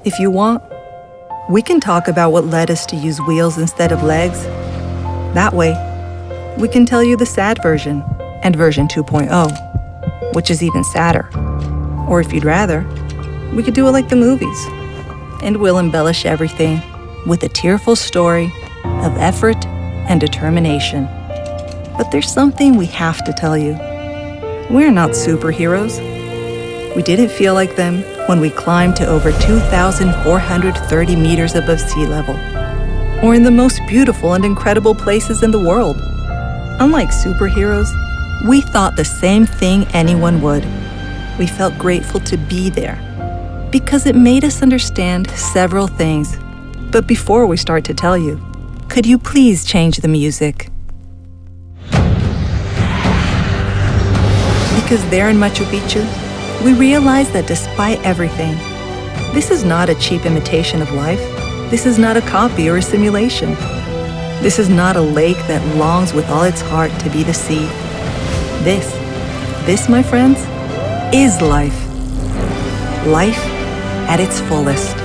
If you want, we can talk about what led us to use wheels instead of legs. That way, we can tell you the sad version and version 2.0, which is even sadder. Or if you'd rather, we could do it like the movies, and we'll embellish everything with a tearful story of effort and determination. But there's something we have to tell you. We're not superheroes. We didn't feel like them when we climbed to over 2,430 meters above sea level, or in the most beautiful and incredible places in the world. Unlike superheroes, we thought the same thing anyone would. We felt grateful to be there, because it made us understand several things. But before we start to tell you, could you please change the music? Because there in Machu Picchu, we realized that despite everything, this is not a cheap imitation of life. This is not a copy or a simulation. This is not a lake that longs with all its heart to be the sea. This, my friends, is life. Life at its fullest.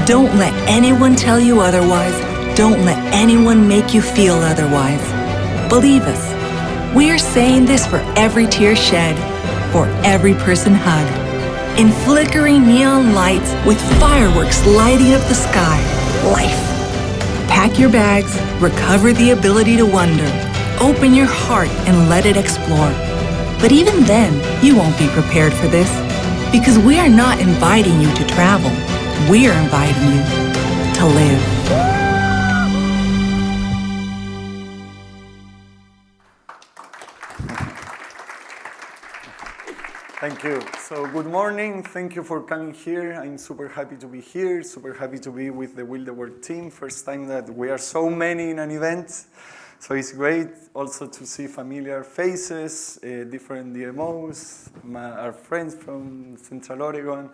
Don't let anyone tell you otherwise. Don't let anyone make you feel otherwise. Believe us, we are saying this for every tear shed, for every person hugged. In flickering neon lights with fireworks lighting up the sky, life. Pack your bags, recover the ability to wonder, open your heart and let it explore. But even then, you won't be prepared for this, because we are not inviting you to travel. We are inviting you to live. Thank you. So good morning. Thank you for coming here. I'm super happy to be here, super happy to be with the Will the World team. First time that we are so many in an event. So it's great also to see familiar faces, different DMOs, our friends from Central Oregon,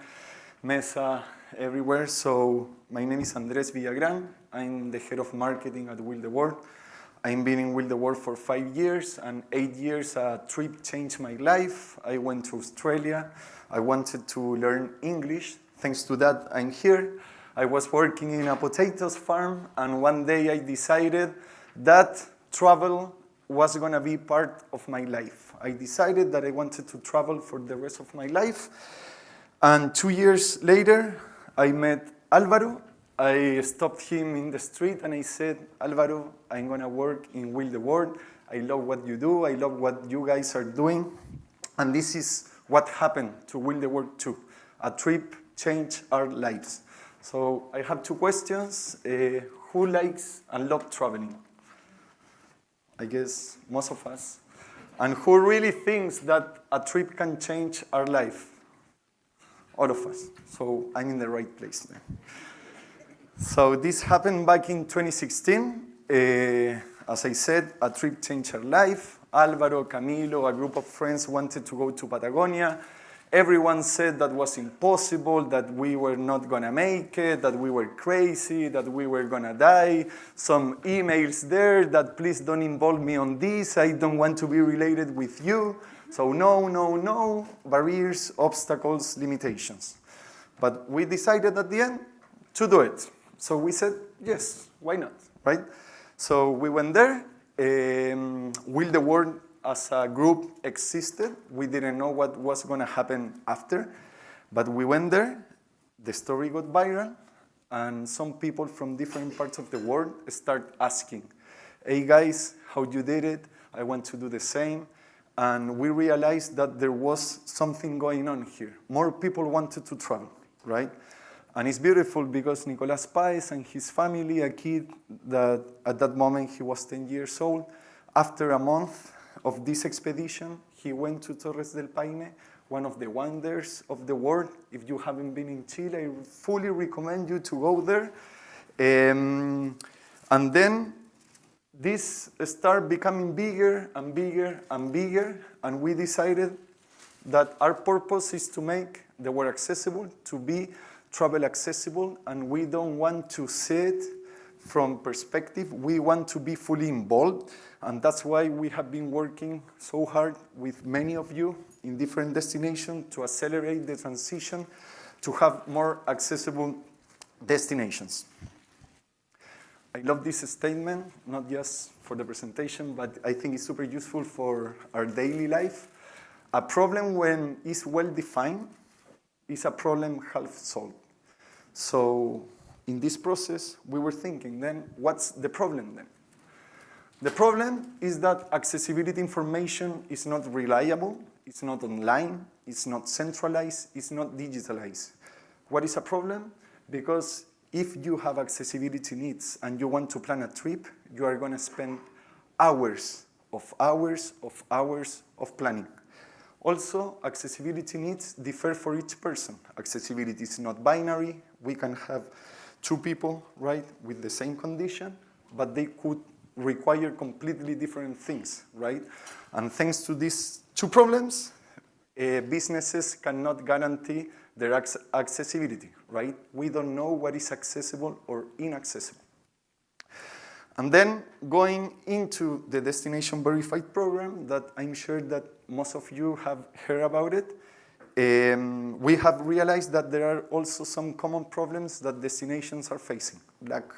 Mesa, everywhere. So my name is Andres Villagran. I'm the head of marketing at Will the World. I've been in Will the World for 5 years, and 8 years a trip changed my life. I went to Australia. I wanted to learn English. Thanks to that, I'm here. I was working in a potatoes farm, and one day I decided that travel was going to be part of my life. I decided that I wanted to travel for the rest of my life. And 2 years later, I met Alvaro. I stopped him in the street and I said, Alvaro, I'm going to work in Will the World. I love what you do. I love what you guys are doing. And this is what happened to Will the World too. A trip changed our lives. So I have two questions. Who likes and loves traveling? I guess most of us. And who really thinks that a trip can change our life? All of us. So I'm in the right place then. So this happened back in 2016. As I said, a trip changed our life. Alvaro, Camilo, a group of friends wanted to go to Patagonia. Everyone said that was impossible, that we were not going to make it, that we were crazy, that we were going to die. Some emails there that please don't involve me on this. I don't want to be related with you. So no, barriers, obstacles, limitations. But we decided at the end to do it. So we said, yes, why not, right? So we went there. Will the World as a group existed. We didn't know what was going to happen after. But we went there. The story got viral. And some people from different parts of the world start asking, hey guys, how you did it? I want to do the same. And we realized that there was something going on here. More people wanted to travel, right? And it's beautiful because Nicolas Páez and his family, a kid that at that moment he was 10 years old, after a month of this expedition, he went to Torres del Paine, one of the wonders of the world. If you haven't been in Chile, I fully recommend you to go there. And then this started becoming bigger and bigger and bigger, and we decided that our purpose is to make the world accessible, to be travel accessible, and we don't want to see it from perspective. We want to be fully involved, and that's why we have been working so hard with many of you in different destinations to accelerate the transition to have more accessible destinations. I love this statement, not just for the presentation, but I think it's super useful for our daily life. A problem when it's well defined is a problem half solved. So in this process, we were thinking then, what's the problem then? The problem is that accessibility information is not reliable, it's not online, it's not centralized, it's not digitalized. What is a problem? Because if you have accessibility needs and you want to plan a trip, you are going to spend hours of planning. Also, accessibility needs differ for each person. Accessibility is not binary. We can have two people, right, with the same condition, but they could require completely different things, right? And thanks to these two problems, businesses cannot guarantee their accessibility, right? We don't know what is accessible or inaccessible. And then going into the Destination Verified program that I'm sure that most of you have heard about it, we have realized that there are also some common problems that destinations are facing. Lack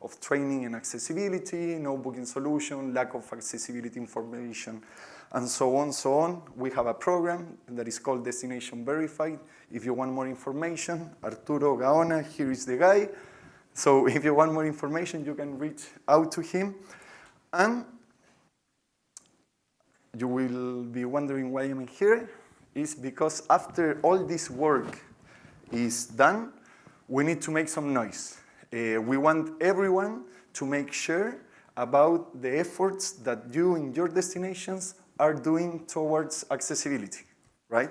of training and accessibility, no booking solution, lack of accessibility information, and so on, so on. We have a program that is called Destination Verified. If you want more information, Arturo Gaona, here is the guy. So if you want more information, you can reach out to him. And you will be wondering why I'm here. It's because after all this work is done, we need to make some noise. We want everyone to make sure about the efforts that you in your destinations are doing towards accessibility, right?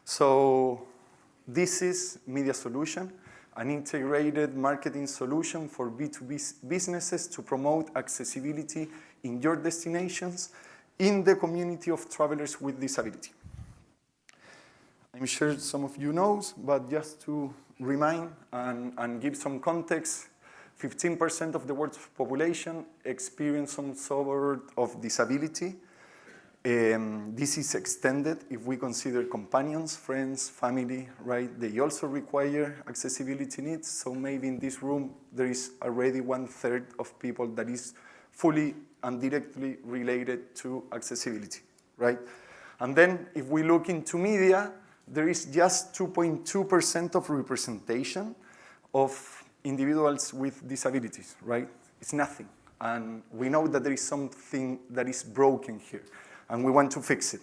So this is Media Solution, an integrated marketing solution for B2B businesses to promote accessibility in your destinations in the community of travelers with disability. I'm sure some of you know, but just to remind and give some context, 15% of the world's population experience some sort of disability. This is extended if we consider companions, friends, family, right? They also require accessibility needs. So maybe in this room, there is already 1/3 of people that is fully and directly related to accessibility, right? And then if we look into media, there is just 2.2% of representation of individuals with disabilities, right? It's nothing. And we know that there is something that is broken here, and we want to fix it.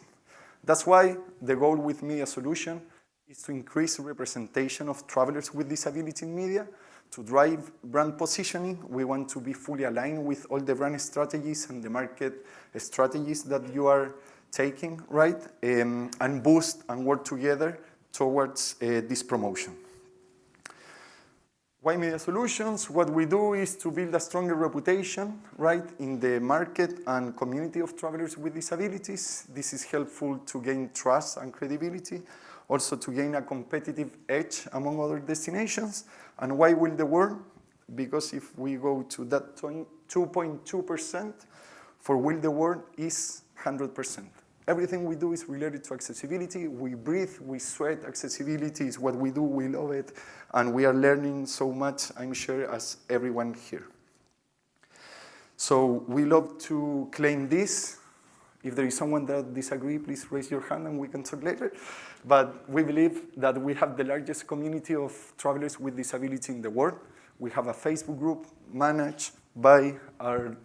That's why the goal with Media Solution is to increase representation of travelers with disability in media. To drive brand positioning, we want to be fully aligned with all the brand strategies and the market strategies that you are taking, right? And boost and work together towards this promotion. Why Media Solutions? What we do is to build a stronger reputation, right, in the market and community of travelers with disabilities. This is helpful to gain trust and credibility, also to gain a competitive edge among other destinations. And why Will the World? Because if we go to that 2.2%, for Will the World is 100%. Everything we do is related to accessibility. We breathe, we sweat. Accessibility is what we do, we love it, and we are learning so much, I'm sure, as everyone here. So we love to claim this. If there is someone that disagrees, please raise your hand and we can talk later. But we believe that we have the largest community of travelers with disability in the world. We have a Facebook group managed by our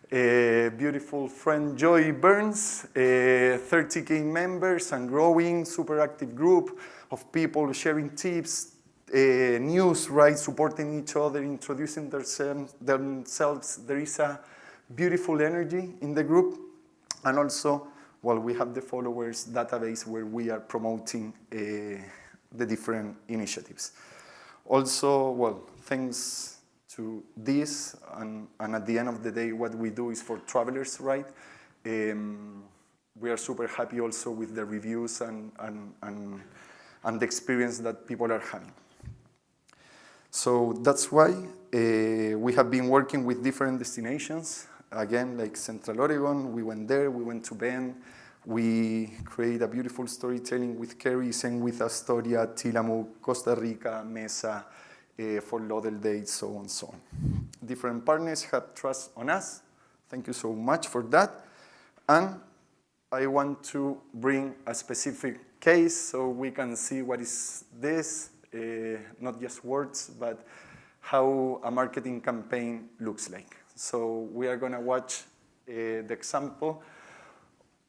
beautiful friend Joy Burns, 30K members and growing, super active group of people sharing tips, news, right, supporting each other, introducing themselves. There is a beautiful energy in the group. And also, well, we have the followers database where we are promoting the different initiatives. Also, well, thanks to this, and at the end of the day, what we do is for travelers, right? We are super happy also with the reviews and the experience that people are having. So that's why we have been working with different destinations. Again, like Central Oregon, we went there, we went to Bend, We create a beautiful storytelling with Kerry, same with Astoria, Tillamook, Costa Rica, Mesa, Fort Lauderdale, so on, so on. Different partners have trust on us. Thank you so much for that. And I want to bring a specific case so we can see what is this, not just words, but how a marketing campaign looks like. So we are going to watch the example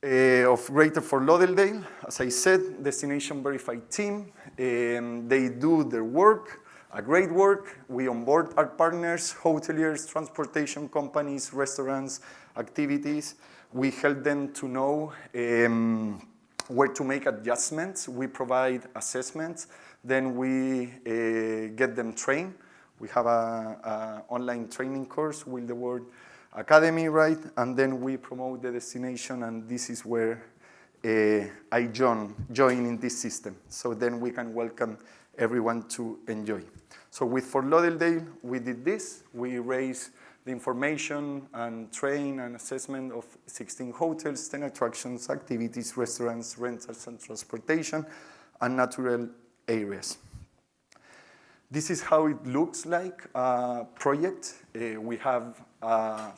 of Greater Fort Lauderdale. As I said, Destination Verified team. They do their work, a great work. We onboard our partners, hoteliers, transportation companies, restaurants, activities. We help them to know where to make adjustments. We provide assessments. Then we get them trained. We have an online training course with the word Academy, right? And then we promote the destination, and this is where I join in this system. So then we can welcome everyone to enjoy. So with Fort Lauderdale, we did this. We raised the information and train and assessment of 16 hotels, 10 attractions, activities, restaurants, rentals and transportation, and natural areas. This is how it looks like a project. We have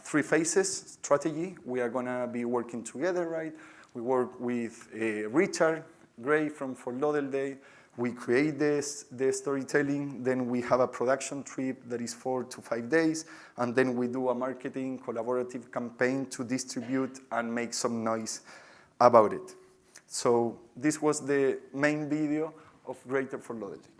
3 phases, strategy. We are gonna be working together, right? We work with Richard Gray from Fort Lauderdale. We create the storytelling, then we have a production trip that is 4 to 5 days, and then we do a marketing collaborative campaign to distribute and make some noise about it. So this was the main video of Greater Fort Lauderdale.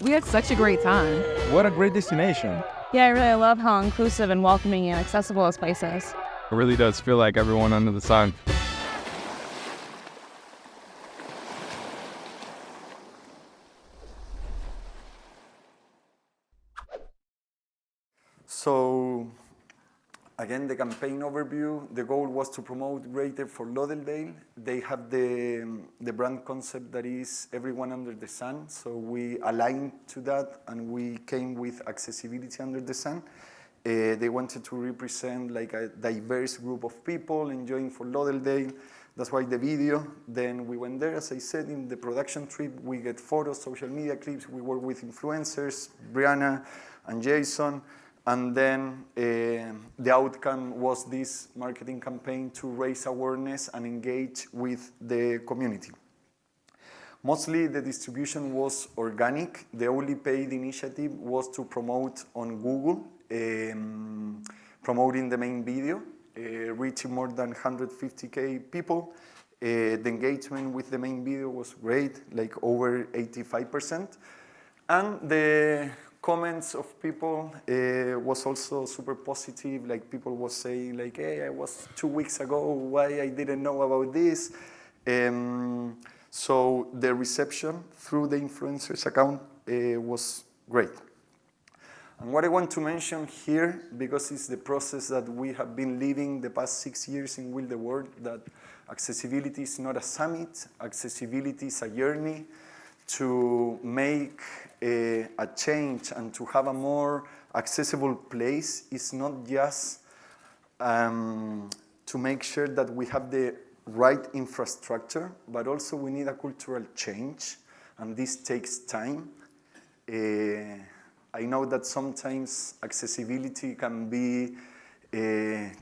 We had such a great time. What a great destination. Yeah, I really love how inclusive and welcoming and accessible this place is. It really does feel like everyone under the sun. So again, the campaign overview, the goal was to promote Greater Fort Lauderdale. They have the brand concept that is everyone under the sun. So we aligned to that and we came with accessibility under the sun. They wanted to represent like a diverse group of people enjoying Fort Lauderdale. That's why the video. Then we went there, as I said, in the production trip, we get photos, social media clips. We work with influencers, Brianna and Jason. And then the outcome was this marketing campaign to raise awareness and engage with the community. Mostly the distribution was organic. The only paid initiative was to promote on Google, promoting the main video, reaching more than 150K people. The engagement with the main video was great, like over 85%. And the comments of people was also super positive. Like people was saying like, hey, I was 2 weeks ago, why I didn't know about this? So the reception through the influencers account was great. And what I want to mention here, because it's the process that we have been living the past 6 years in Will the World, that accessibility is not a summit, accessibility is a journey to make a change and to have a more accessible place. Is not just to make sure that we have the right infrastructure, but also we need a cultural change, and this takes time. I know that sometimes accessibility can be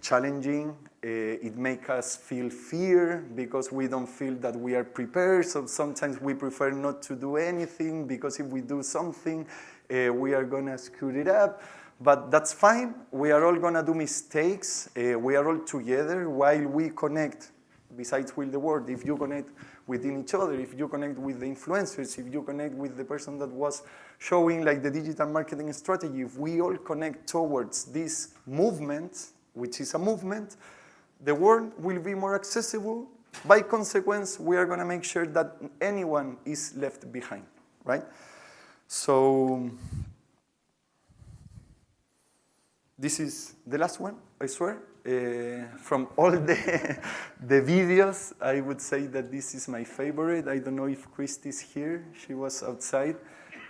challenging. It makes us feel fear because we don't feel that we are prepared. So sometimes we prefer not to do anything because if we do something, we are gonna screw it up. But that's fine. We are all gonna do mistakes. We are all together while we connect. Besides Will the World, if you connect within each other, if you connect with the influencers, if you connect with the person that was showing like the digital marketing strategy, if we all connect towards this movement, which is a movement, the world will be more accessible. By consequence, we are gonna make sure that anyone is left behind, right? So this is the last one, I swear. From all the videos, I would say that this is my favorite. I don't know if Christy's here. She was outside.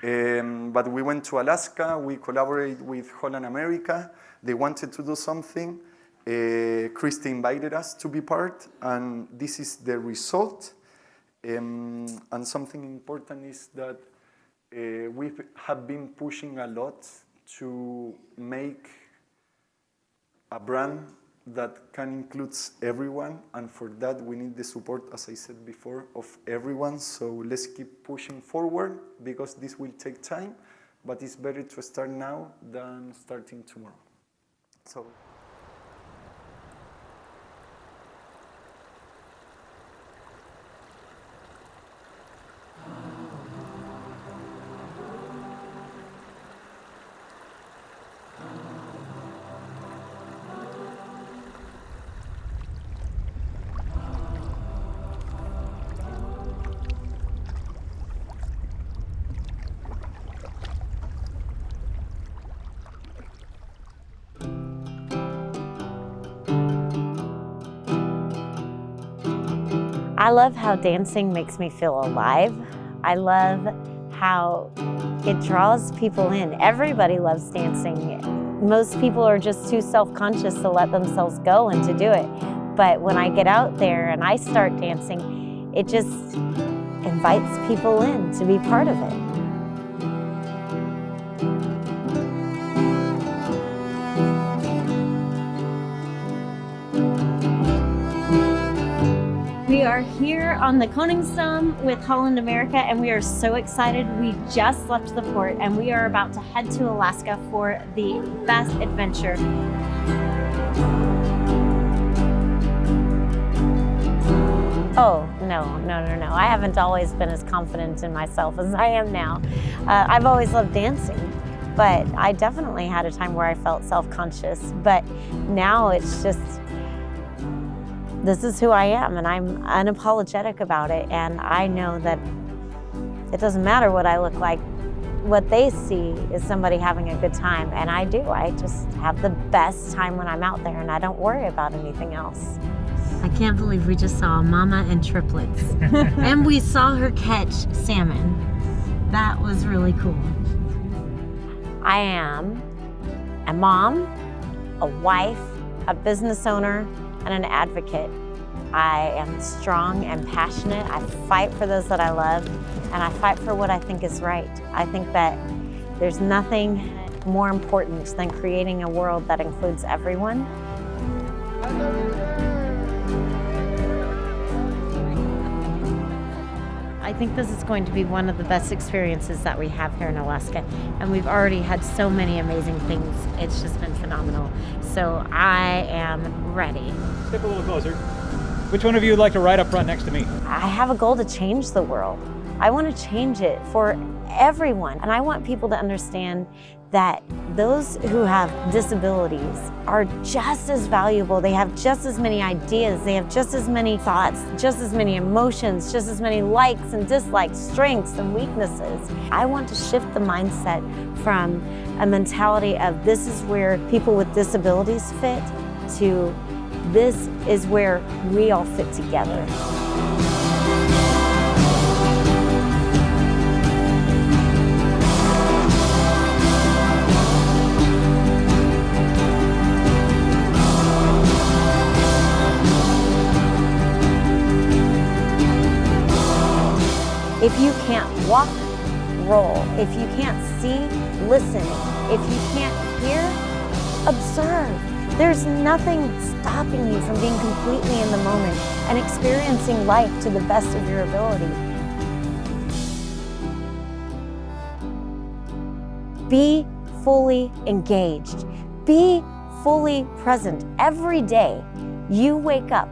But we went to Alaska. We collaborated with Holland America. They wanted to do something. Christy invited us to be part, and this is the result. And something important is that we have been pushing a lot to make a brand that can include everyone, and for that we need the support, as I said before, of everyone. So let's keep pushing forward because this will take time, but it's better to start now than starting tomorrow. So. I love how dancing makes me feel alive. I love how it draws people in. Everybody loves dancing. Most people are just too self-conscious to let themselves go and to do it. But when I get out there and I start dancing, it just invites people in to be part of it. We are here on the Koningsdam with Holland America, and we are so excited. We just left the port and we are about to head to Alaska for the best adventure. Oh, no. I haven't always been as confident in myself as I am now. I've always loved dancing, but I definitely had a time where I felt self-conscious. But now it's just, this is who I am, and I'm unapologetic about it. And I know that it doesn't matter what I look like. What they see is somebody having a good time, and I do. I just have the best time when I'm out there, and I don't worry about anything else. I can't believe we just saw a mama and triplets. And we saw her catch salmon. That was really cool. I am a mom, a wife, a business owner, and an advocate. I am strong and passionate. I fight for those that I love, and I fight for what I think is right. I think that there's nothing more important than creating a world that includes everyone. I think this is going to be one of the best experiences that we have here in Alaska, and we've already had so many amazing things. It's just been phenomenal. So I am ready. Step a little closer. Which one of you would like to ride up front next to me? I have a goal to change the world. I want to change it for everyone, and I want people to understand that those who have disabilities are just as valuable. They have just as many ideas. They have just as many thoughts, just as many emotions, just as many likes and dislikes, strengths and weaknesses. I want to shift the mindset from a mentality of this is where people with disabilities fit to this is where we all fit together. If you can't walk, roll. If you can't see, listen. If you can't hear, observe. There's nothing stopping you from being completely in the moment and experiencing life to the best of your ability. Be fully engaged. Be fully present. Every day you wake up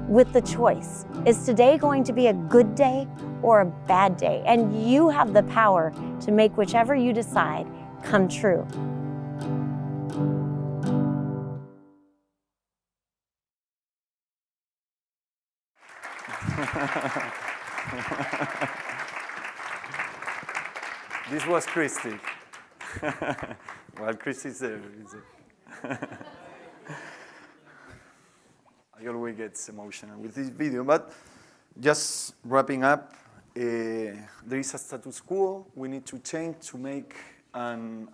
with the choice. Is today going to be a good day or a bad day? And you have the power to make whichever you decide come true. This was Christy. Well, Christy's there. I always get emotional with this video, but just wrapping up, there is a status quo we need to change to make and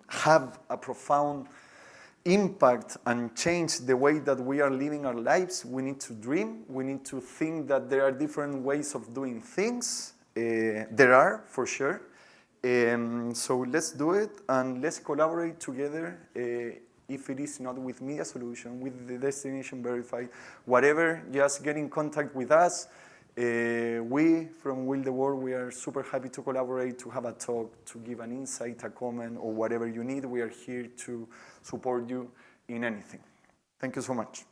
have a profound impact and change the way that we are living our lives. We need to dream. We need to think that there are different ways of doing things. There are, for sure. So let's do it and let's collaborate together. If it is not with Media Solution, with the Destination Verified, whatever, just get in contact with us. We from Will the World, we are super happy to collaborate, to have a talk, to give an insight, a comment, or whatever you need. We are here to support you in anything. Thank you so much.